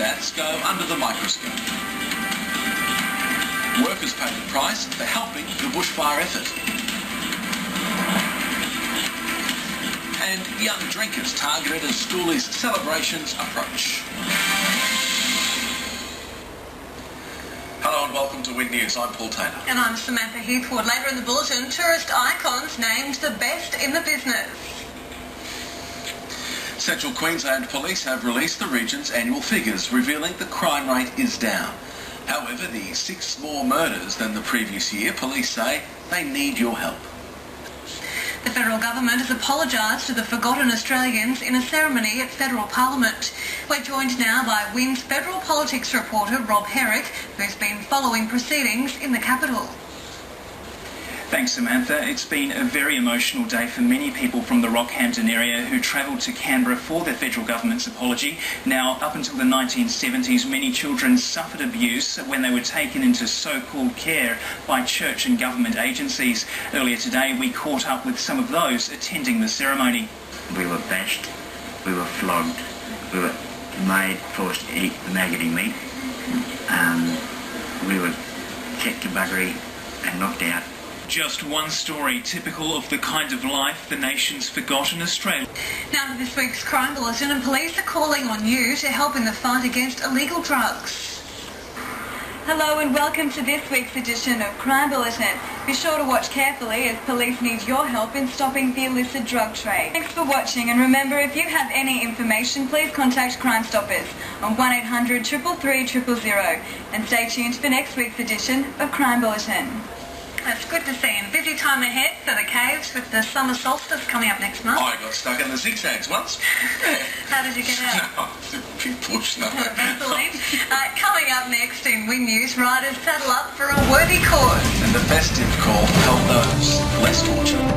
stats go under the microscope. Workers pay the price for helping the bushfire effort. And young drinkers targeted as schoolies' celebrations approach. Hello and welcome to Wind News. I'm Paul Taylor. And I'm Samantha Heathwood. Later in the bulletin, tourist icons named the best in the business. Central Queensland Police have released the region's annual figures, revealing the crime rate is down. However, the 6 more murders than the previous year, police say they need your help. The federal government has apologised to the forgotten Australians in a ceremony at federal parliament. We're joined now by WIN's federal politics reporter Rob Herrick, who's been following proceedings in the capital. Thanks, Samantha. It's been a very emotional day for many people from the Rockhampton area who travelled to Canberra for the federal government's apology. Now, up until the 1970s, many children suffered abuse when they were taken into so-called care by church and government agencies. Earlier today, we caught up with some of those attending the ceremony. We were bashed, we were flogged, we were forced to eat maggoty meat, we were kicked to buggery and knocked out. Just one story typical of the kind of life the nation's forgotten Australia. Now to this week's crime bulletin, and police are calling on you to help in the fight against illegal drugs. Hello and welcome to this week's edition of Crime Bulletin. Be sure to watch carefully as police need your help in stopping the illicit drug trade. Thanks for watching, and remember, if you have any information, please contact Crime Stoppers on 1800 333 000. And stay tuned for next week's edition of Crime Bulletin. It's good to see, and busy time ahead for the caves with the summer solstice coming up next month. I got stuck in the zigzags once. How did you get out? Big push, no. Vaseline. Coming up next in Wind News, riders saddle up for a worthy cause. And the festive call to help those less fortunate.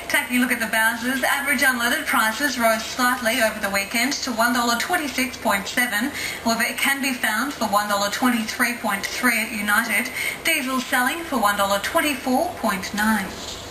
Taking a look at the Bowsers, average unleaded prices rose slightly over the weekend to $1.26.7. However, it can be found for $1.23.3 at United. Diesel selling for $1.24.9.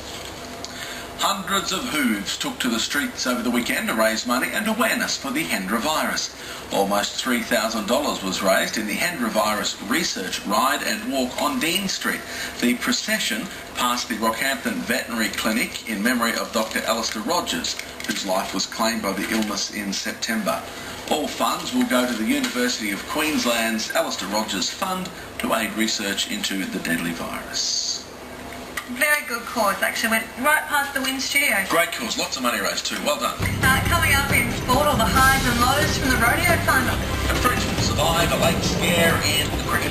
Hundreds of hooves took to the streets over the weekend to raise money and awareness for the Hendra virus. Almost $3,000 was raised in the Hendra virus research ride and walk on Dean Street. The procession passed the Rockhampton Veterinary Clinic in memory of Dr. Alistair Rogers, whose life was claimed by the illness in September. All funds will go to the University of Queensland's Alistair Rogers Fund to aid research into the deadly virus. Very good cause, actually. Went right past the WIN studio. Great cause. Lots of money raised too. Well done. Coming up in sport, all the highs and lows from the rodeo final. And French will survive a late scare and the cricket.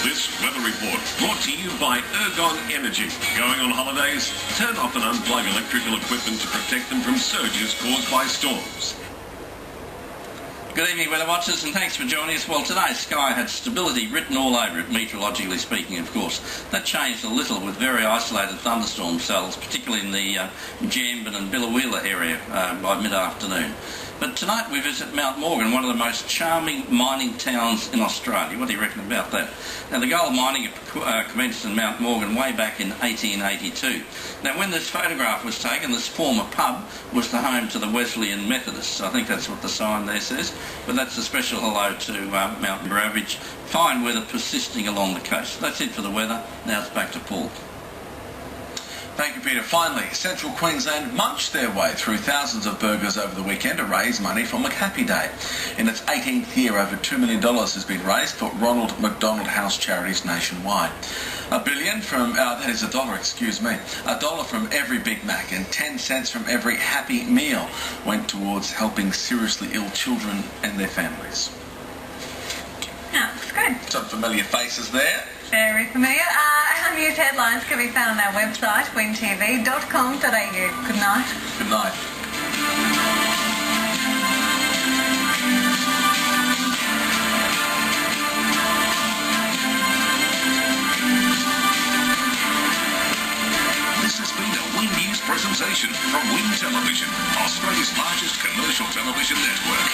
This weather report brought to you by Ergon Energy. Going on holidays? Turn off and unplug electrical equipment to protect them from surges caused by storms. Good evening, weather watchers, and thanks for joining us. Well, today's sky had stability written all over it, meteorologically speaking, of course. That changed a little with very isolated thunderstorm cells, particularly in the Jambin and Billawheeler area by mid-afternoon. But tonight we visit Mount Morgan, one of the most charming mining towns in Australia. What do you reckon about that? Now, the gold mining commenced in Mount Morgan way back in 1882. Now, when this photograph was taken, this former pub was the home to the Wesleyan Methodists. I think that's what the sign there says. But that's a special hello to Mount Average. Fine weather persisting along the coast. That's it for the weather. Now it's back to Paul. Thank you, Peter. Finally, Central Queensland munched their way through thousands of burgers over the weekend to raise money for McHappy Day. In its 18th year, over $2 million has been raised for Ronald McDonald House charities nationwide. $1 billion from, that is $1, excuse me, $1 from every Big Mac and 10 cents from every Happy Meal went towards helping seriously ill children and their families. Yeah, looks good. Some familiar faces there. Very familiar. Our news headlines can be found on our website, wintv.com.au. Good night. Good night. This has been a Win News presentation from Win Television, Australia's largest commercial television network.